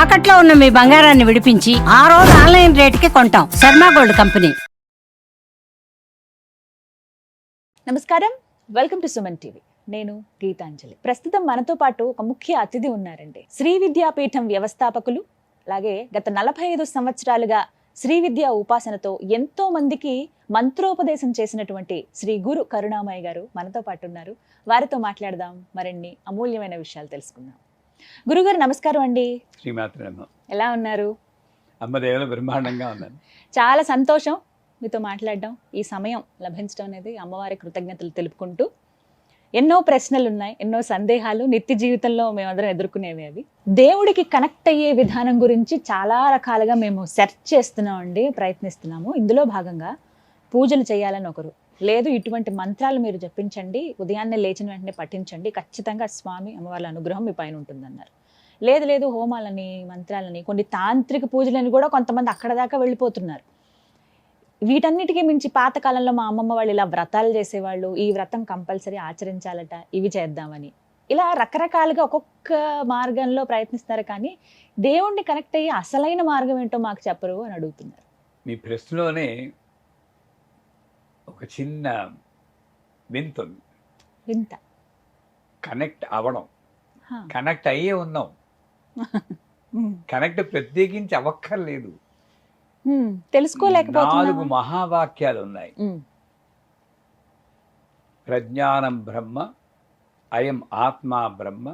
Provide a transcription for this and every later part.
తాకట్లో ఉన్న మీ బంగారాన్ని విడిపించి ఆ రోజు ఆన్లైన్ రేటుకి కొంటాం. Sharma gold company. నమస్కారం, వెల్కమ్ టు సుమన్ టీవీ. నేను గీతాంజలి. ప్రస్తుతం మనతో పాటు ఒక ముఖ్య అతిథి ఉన్నారండి. శ్రీ విద్యాపీఠం వ్యవస్థాపకులు, అలాగే గత 45 సంవత్సరాలుగా శ్రీ విద్యా ఉపాసనతో ఎంతో మందికి మంత్రోపదేశం చేసినటువంటి శ్రీ గురు కరుణామయ్య గారు మనతో పాటు ఉన్నారు. వారితో మాట్లాడదాం, మరిన్ని అమూల్యమైన విషయాలు తెలుసుకుందాం. గురుగారు నమస్కారం అండి. శ్రీమాత్రమ్మ, ఎలా ఉన్నారు? అమ్మదేవుల బ్రహ్మాండంగా ఉన్నాను. చాలా సంతోషం మీతో మాట్లాడడం, ఈ సమయం లభించడం అనేది అమ్మవారి కృతజ్ఞతలు తెలుపుకుంటూ, ఎన్నో ప్రశ్నలు ఉన్నాయి, ఎన్నో సందేహాలు నిత్య జీవితంలో మేమందరం ఎదుర్కొనేవి. అవి దేవుడికి కనెక్ట్ అయ్యే విధానం గురించి చాలా రకాలుగా మేము సెర్చ్ చేస్తున్నామండి, ప్రయత్నిస్తున్నాము. ఇందులో భాగంగా పూజలు చేయాలని ఒకరు, లేదు ఇటువంటి మంత్రాలు మీరు జపించండి, ఉదయాన్నే లేచిన వెంటనే పఠించండి, ఖచ్చితంగా స్వామి అమ్మవారి అనుగ్రహం మీ పైన ఉంటుందన్నారు. లేదు లేదు హోమాలని, మంత్రాలని, కొన్ని తాంత్రిక పూజలని కూడా కొంతమంది అక్కడ దాకా వెళ్ళిపోతున్నారు. వీటన్నిటికీ మించి పాతకాలంలో మా అమ్మమ్మ వాళ్ళు ఇలా వ్రతాలు చేసేవాళ్ళు, ఈ వ్రతం కంపల్సరీ ఆచరించాలట, ఇవి చేద్దామని, ఇలా రకరకాలుగా ఒక్కొక్క మార్గంలో ప్రయత్నిస్తారు. కానీ దేవుణ్ణి కనెక్ట్ అయ్యి అసలైన మార్గం ఏంటో మాకు చెప్పరు అని అడుగుతున్నారు. మీ ప్రశ్నలోనే ఒక చిన్న వింత ఉంది. వింత కనెక్ట్ అవ్వడం, హా. కనెక్ట్ అయ్యే ఉన్నాం. కనెక్ట్ ప్రత్యేకించి అవ్వక్కర్లేదు. తెలుసుకోలేకపోతున్నాం. 4 మహావాక్యాలు ఉన్నాయి. ప్రజ్ఞానం బ్రహ్మ, అయం ఆత్మా బ్రహ్మ,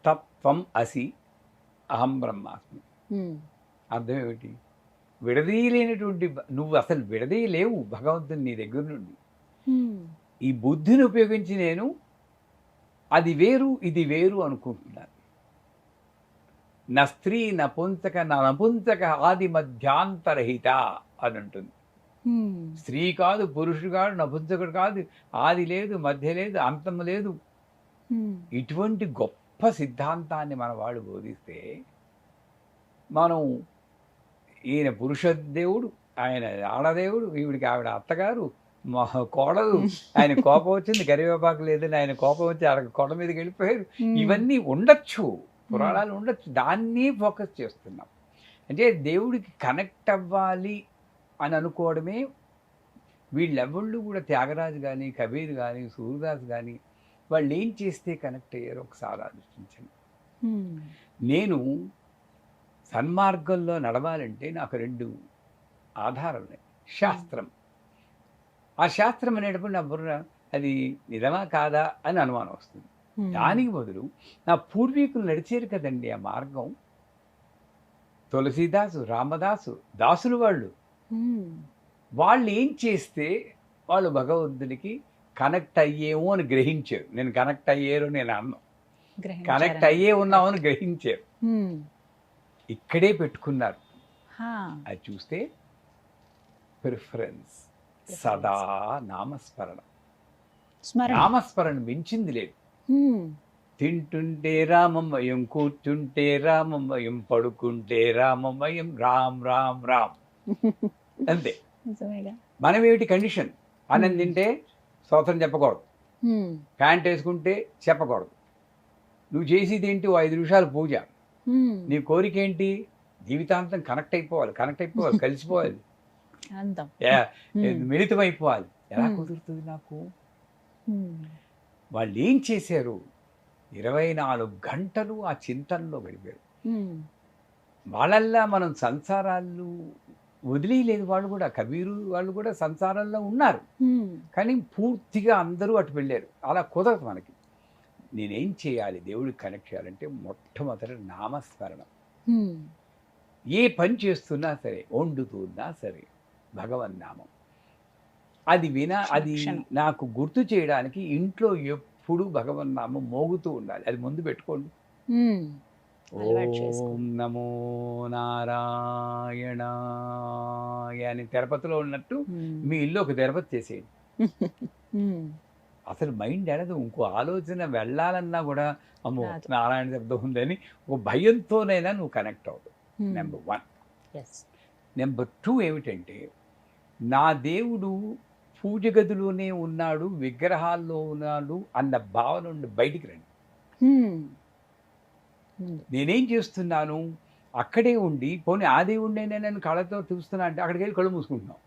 తత్వం అసి, అహం బ్రహ్మాస్మి. అర్థం ఏమిటి? విడదీయలేనటువంటి నువ్వు అసలు విడదీయలేవు భగవంతుని నీ దగ్గర నుండి. ఈ బుద్ధిని ఉపయోగించి నేను అది వేరు ఇది వేరు అనుకుంటున్నాను. నా స్త్రీ నపుంసక నా నపుంసక ఆది మధ్యాంతరహిత అని ఉంటుంది. స్త్రీ కాదు, పురుషుడు కాదు, నపుంసకుడు కాదు, ఆది లేదు, మధ్య లేదు, అంతం లేదు. ఇటువంటి గొప్ప సిద్ధాంతాన్ని మన వాళ్ళు బోధిస్తే, మనం ఈయన పురుష దేవుడు, ఆయన ఆడదేవుడు, ఈవిడికి ఆవిడ అత్తగారు, మా కోడలు, ఆయన కోపం వచ్చింది కరివేపాకు లేదని ఆయన కోపం వచ్చి ఆడ కొండ మీదకి వెళ్ళిపోయారు. ఇవన్నీ ఉండొచ్చు, పురాణాలు ఉండొచ్చు, దాన్ని ఫోకస్ చేస్తున్నాం. అంటే దేవుడికి కనెక్ట్ అవ్వాలి అని అనుకోవడమే. వీళ్ళెవళ్ళు కూడా త్యాగరాజు కానీ, కబీర్ కానీ, సూర్యదాస్ కానీ వాళ్ళు ఏం చేస్తే కనెక్ట్ అయ్యారో ఒకసారి ఆలోచించండి. నేను సన్మార్గంలో నడవాలంటే నాకు 2 ఆధారాలు ఉన్నాయి. శాస్త్రం, ఆ శాస్త్రం అనేటప్పుడు నా బుర్ర అది నిజమా కాదా అని అనుమానం వస్తుంది. దానికి బదులు నా పూర్వీకులు నడిచారు కదండి ఆ మార్గం. తులసీదాసు, రామదాసు, దాసులు వాళ్ళు ఏం చేస్తే వాళ్ళు భగవంతుడికి కనెక్ట్ అయ్యేమో అని గ్రహించారు. నేను కనెక్ట్ అయ్యారు నేను అన్నా, కనెక్ట్ అయ్యే ఉన్నాము అని గ్రహించారు. ఇక్కడే పెట్టుకున్నారు. అది చూస్తే ప్రిఫరెన్స్, సదా నామస్మరణ. నామస్మరణ మించింది లేదు. తింటుంటే రామమయం, కూర్చుంటే రామమయం, పడుకుంటే రామమయం, రామ్ రామ్ రామ్, అంతే. మనం ఏమిటి కండిషన్? అన్నం తింటే స్తోత్రం చెప్పకూడదు, ప్యాంట్ వేసుకుంటే చెప్పకూడదు. నువ్వు చేసేది ఏంటి? 5 నిమిషాలు పూజ. నీ కోరిక ఏంటి? జీవితాంతం కనెక్ట్ అయిపోవాలి, కలిసిపోవాలి, మిళితం అయిపోవాలి. ఎలా కుదురుతుంది నాకు? వాళ్ళు ఏం చేశారు? 24 గంటలు ఆ చింతనలో గడిపారు. వాళ్ళల్లా మనం సంసారాలు వదిలేయలేదు. వాళ్ళు కూడా, కబీరు వాళ్ళు కూడా సంసారంలో ఉన్నారు, కానీ పూర్తిగా అందరూ అటు వెళ్ళారు. అలా కుదరదు మనకి. నేనేం చేయాలి దేవుడికి కనెక్ట్ చేయాలంటే మొట్టమొదటి నామస్మరణం. ఏ పని చేస్తున్నా సరే, వండుతున్నా సరే భగవన్నామం. అది అది నాకు గుర్తు చేయడానికి ఇంట్లో ఎప్పుడు భగవన్నామం మోగుతూ ఉండాలి. అది ముందు పెట్టుకోండి. ఓం నమో నారాయణ అని తిరుపతిలో ఉన్నట్టు మీ ఇల్లు ఒక తిరుపతి చేసేయండి. అసలు మైండ్ ఎడదు. ఇంకో ఆలోచన వెళ్ళాలన్నా కూడా అమ్మో నారాయణ శబ్దం ఉందని ఒక భయంతోనైనా నువ్వు కనెక్ట్ అవుతావు. నెంబర్ 1. నెంబర్ 2 ఏమిటంటే, నా దేవుడు పూజ గదిలోనే ఉన్నాడు, విగ్రహాల్లో ఉన్నాడు అన్న భావన నుండి బయటికి రండి. నేనేం చేస్తున్నాను? అక్కడే ఉండి పోనీ ఆ దేవుడినే నేను కళ్ళతో చూస్తున్నా అంటే అక్కడికి వెళ్ళి కళ్ళు మూసుకుంటున్నాం.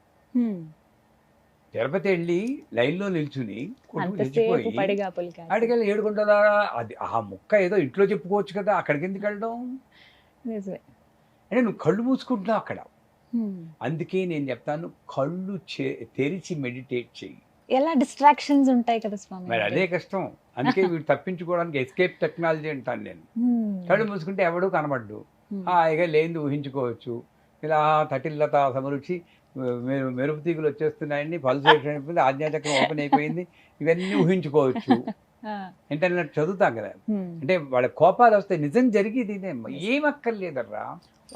తిరుపతి వెళ్ళి లైన్లో నిల్చుని కొట్టుకు అంతసేపు చచ్చిపోయి పడిగాపులు కాసి. అక్కడికి ఏడుకుంటుందా, అది ఆ ముక్క ఏదో ఇంట్లో చెప్పుకోవచ్చు కదా, అక్కడికి ఎందుకు వెళ్ళడం నిజమే. అంటే నువ్వు కళ్ళు మూసుకుంటున్నావు అక్కడ. హ్మ్. అందుకే నేను చెప్తాను, కళ్ళు తెరిచి మెడిటేట్ చెయ్యి. ఎలా డిస్ట్రాక్షన్స్ ఉంటాయి కదా స్వామి. మరి అదే కష్టం. అందుకే వీడు తప్పించుకోవడానికి ఎస్కేప్ టెక్నాలజీ అంటాను నేను. కళ్ళు మూసుకుంటే ఎవడూ కనబడ్డు, హాయిగా లేనిది ఊహించుకోవచ్చు. ఇలా తటిల్లత సమరుచి మెరుపు తీగులు వచ్చేస్తున్నాయని, పల్సేషన్ అయిపోయింది, ఆజ్ఞాచక్రం ఓపెన్ అయిపోయింది, ఇవన్నీ ఊహించుకోవచ్చు. ఇంటర్నెట్ చదువుతాం కదా. అంటే వాళ్ళ కోపాలు వస్తే నిజం జరిగేది ఇదే, ఏం అక్కర్లేదర్రా.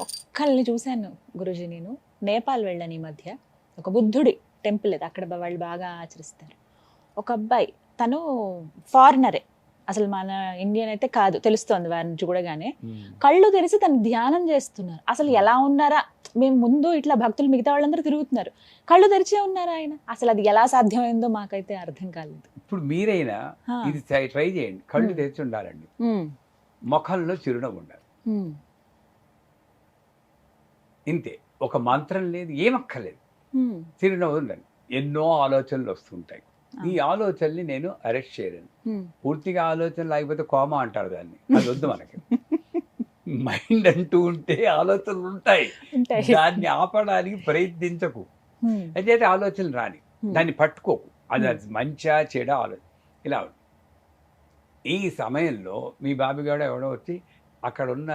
ఒక్కళ్ళని చూశాను గురుజీ, నేను నేపాల్ వెళ్ళాను ఈ మధ్య. ఒక బుద్ధుడి టెంపుల్ అది, అక్కడ వాళ్ళు బాగా ఆచరిస్తారు. ఒక అబ్బాయి, తను ఫారినరే, అసలు మన ఇండియన్ అయితే కాదు, తెలుస్తోంది వారిని చూడగానే. కళ్ళు తెరిచి తను ధ్యానం చేస్తున్నారు. అసలు ఎలా ఉన్నారా, మేము ముందు ఇట్లా భక్తులు మిగతా వాళ్ళందరూ తిరుగుతున్నారు, కళ్ళు తెరిచే ఉన్నారు ఆయన. అసలు అది ఎలా సాధ్యమైందో మాకైతే అర్థం కాలేదు. ఇప్పుడు మీరైనా ఇది ట్రై చేయండి. కళ్ళు తెరిచి ఉండాలండి, ముఖంలో చిరునవ్వు ఉండాలి, ఇంతే. ఒక మంత్రం లేదు, ఏమక్కర్లేదు, చిరునవ్వు ఉండాలి. ఎన్నో ఆలోచనలు వస్తుంటాయి. ఈ ఆలోచనని నేను అరెస్ట్ చేయలేను. పూర్తిగా ఆలోచన లేకపోతే కోమా అంటారు దాన్ని, అది వద్దు మనకి. మైండ్ అంటూ ఉంటే ఆలోచనలు ఉంటాయి, దాన్ని ఆపడానికి ప్రయత్నించకు. అయితే ఆలోచనలు రాని, దాన్ని పట్టుకోకు. అది మంచిగా చెడ ఆలోచన ఇలా. ఈ సమయంలో మీ బాబిగాడు ఎవడో వచ్చి అక్కడ ఉన్న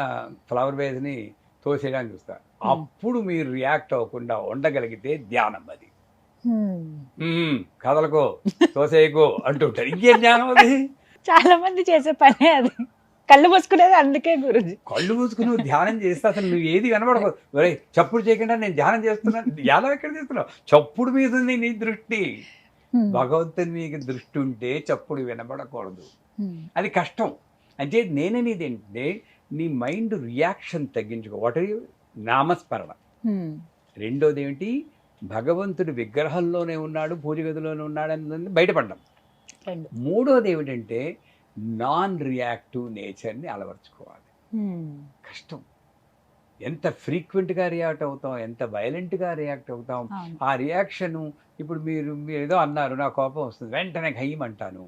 ఫ్లవర్ వేస్ని తోసేయడానికి చూస్తారు. అప్పుడు మీరు రియాక్ట్ అవ్వకుండా ఉండగలిగితే ధ్యానం అది. కదలకో, తోసేయకో అంటుంటారు. ఇంకేం ధ్యానం అది? చాలా మంది చేసే పనే అది, కళ్ళు మూసుకునేది. అందుకే గురుజీ, కళ్ళు మూసుకుని నువ్వు ధ్యానం చేస్తే అసలు నువ్వు ఏది కనబడకూడదు. ఒరే చప్పుడు చేయకుండా నేను ధ్యానం చేస్తున్నాను, ఎలా ఎక్కడ చేస్తున్నావు? చప్పుడు మీద ఉంది నీ దృష్టి. భగవంతుని మీకు దృష్టి ఉంటే చప్పుడు వినబడకూడదు, అది కష్టం. అంటే నేననేది ఏంటంటే, నీ మైండ్ రియాక్షన్ తగ్గించుకో. ఒకటి నామస్మరణ, రెండోది ఏమిటి, భగవంతుడు విగ్రహంలోనే ఉన్నాడు, పూజ గదిలోనే ఉన్నాడు అని బయటపడ్డాం. మూడోది ఏమిటంటే నాన్ రియాక్టివ్ నేచర్ని అలవర్చుకోవాలి. కష్టం. ఎంత ఫ్రీక్వెంట్గా రియాక్ట్ అవుతాం, ఎంత వైలెంట్గా రియాక్ట్ అవుతాం. ఆ రియాక్షను, ఇప్పుడు మీరు ఏదో అన్నారు, నా కోపం వస్తుంది, వెంటనే ఖయ్యమంటాను.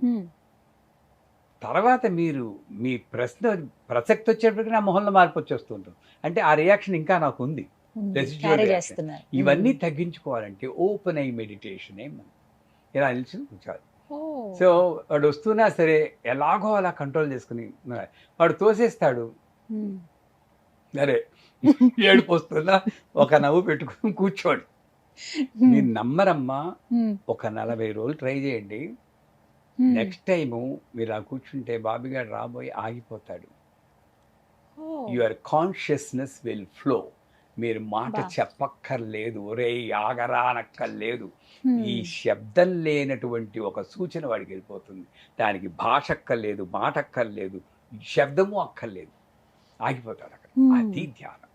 తర్వాత మీరు మీ ప్రసక్తి వచ్చేటప్పటికి నా మొహంలో మార్పు వచ్చేస్తుంటాం. అంటే ఆ రియాక్షన్ ఇంకా నాకు ఉంది. ఇవన్నీ తగ్గించుకోవాలంటే ఓపెన్ ఐ మెడిటేషన్ ఇలా నిలిచి కూర్చోవాలి. సో వాడు వస్తున్నా సరే ఎలాగో అలా కంట్రోల్ చేసుకుని, వాడు తోసేస్తాడు, అరే ఏడుపు వస్తుందా, ఒక నవ్వు పెట్టుకుని కూర్చోండి. మీరు నమ్మరమ్మా, ఒక 40 రోజులు ట్రై చేయండి. నెక్స్ట్ టైము మీరు ఆ కూర్చుంటే బాబిగాడు రాబోయి ఆగిపోతాడు. Your consciousness will flow. మీరు మాట చెప్పక్కర్లేదు, ఒరే ఆగరా అనక్కర్లేదు. ఈ శబ్దం లేనటువంటి ఒక సూచన వాడికి వెళ్ళిపోతుంది. దానికి భాష అక్కర్లేదు, మాట అక్కర్లేదు, శబ్దము అక్కర్లేదు, ఆగిపోతాడు అక్కడ. అది ధ్యానం.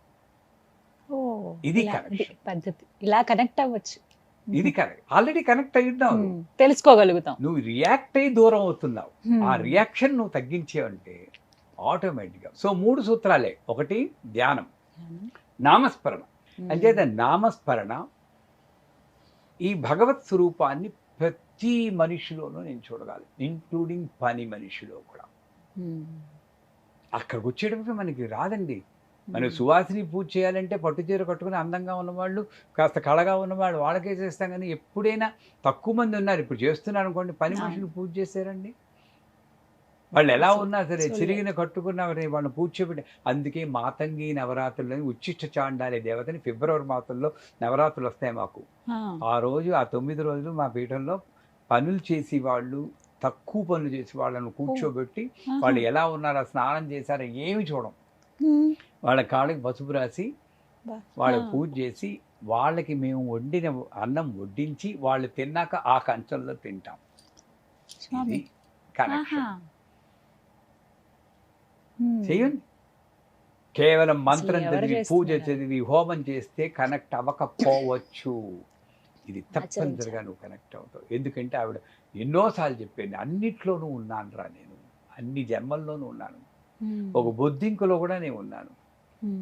ఇది కనెక్షన్ పద్ధతి. ఇలా కనెక్ట్ అవ్వచ్చు. ఇది కరెక్ట్. ఆల్రెడీ కనెక్ట్ అయ్యున్నావు, తెలుసుకోగలుగుతాం. నువ్వు రియాక్ట్ అయ్యి దూరం అవుతున్నావు. ఆ రియాక్షన్ నువ్వు తగ్గించేవంటే ఆటోమేటిక్గా. సో 3 సూత్రాలే. ఒకటి ధ్యానం, నామస్మరణ. అంచేత నామస్మరణ ఈ భగవత్ స్వరూపాన్ని ప్రతి మనిషిలోనూ నేను చూడగలను, ఇంక్లూడింగ్ పని మనిషిలో కూడా. అక్కడికి వచ్చేటప్పుడు మనకి రాదండి. మనం సువాసిని పూజ చేయాలంటే పట్టు చీర కట్టుకుని అందంగా ఉన్నవాళ్ళు, కాస్త కళగా ఉన్నవాళ్ళు వాళ్ళకే చేస్తాం. కానీ ఎప్పుడైనా తక్కువ మంది ఉన్నారు. ఇప్పుడు చేస్తున్నారు అనుకోండి, పని మనుషులు పూజ చేశారండి. వాళ్ళు ఎలా ఉన్నా సరే చిరిగిన కట్టుకున్న వాళ్ళని పూజ చేపట్టి. అందుకే మాతంగి నవరాత్రులని ఉచ్చిష్ట చాండాలి దేవతని ఫిబ్రవరి మాసంలో నవరాత్రులు వస్తాయి మాకు. ఆ రోజు, ఆ 9 రోజులు మా పీఠంలో పనులు చేసి వాళ్ళు, తక్కువ పనులు చేసి వాళ్ళను కూర్చోబెట్టి, వాళ్ళు ఎలా ఉన్నారో, స్నానం చేశారో ఏమి చూడం, వాళ్ళ కాళ్ళకి పసుపు రాసి వాళ్ళకి పూజ చేసి, వాళ్ళకి మేము వండిన అన్నం వడ్డించి, వాళ్ళు తిన్నాక ఆ కంచంలో తింటాం. ఇది కనెక్షన్. చేయండి. కేవలం మంత్రం చదివి, పూజ చదివి, హోమం చేస్తే కనెక్ట్ అవ్వకపోవచ్చు. ఇది తప్పనిసరిగా నువ్వు కనెక్ట్ అవుతావు. ఎందుకంటే ఆవిడ ఎన్నోసార్లు చెప్పింది, అన్నిట్లోనూ ఉన్నాను రా నేను, అన్ని జన్మల్లోనూ ఉన్నాను, ఒక బొద్దింకులో కూడా నేను ఉన్నాను,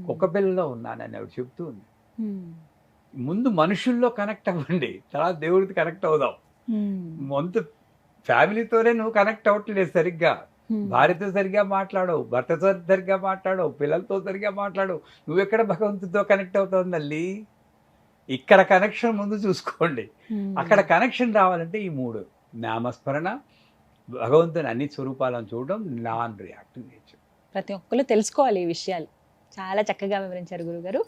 కుక్క పిల్లలో ఉన్నానని ఆవిడ చెప్తూ ఉంది. ముందు మనుషుల్లో కనెక్ట్ అవ్వండి, తర్వాత దేవుడికి కనెక్ట్ అవుదాం. ముందు ఫ్యామిలీతోనే నువ్వు కనెక్ట్ అవ్వట్లేదు సరిగ్గా, భార్యతో సరిగ్గా మాట్లాడవు, భర్తతో సరిగ్గా మాట్లాడవు, పిల్లలతో సరిగ్గా మాట్లాడవు, నువ్వెక్కడ భగవంతుడితో కనెక్ట్ అవుతావు తల్లి? ఇక్కడ కనెక్షన్ ముందు చూసుకోండి. అక్కడ కనెక్షన్ రావాలంటే ఈ 3 నామస్మరణ, భగవంతుని అన్ని స్వరూపాలను చూడడం, నాన్ రియాక్టివ్ నేచర్. ప్రతి ఒక్కరు తెలుసుకోవాలి ఈ విషయాలు. చాలా చక్కగా వివరించారు గురుగారు.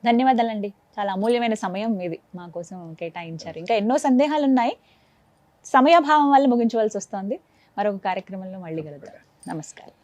ధన్యవాదాలండి. చాలా అమూల్యమైన సమయం మీది మా కోసం కేటాయించారు. ఇంకా ఎన్నో సందేహాలు ఉన్నాయి, సమయాభావం వల్ల ముగించవలసి వస్తుంది. మరొక కార్యక్రమంలో మళ్ళీ కలుద్దాం. నమస్కారం.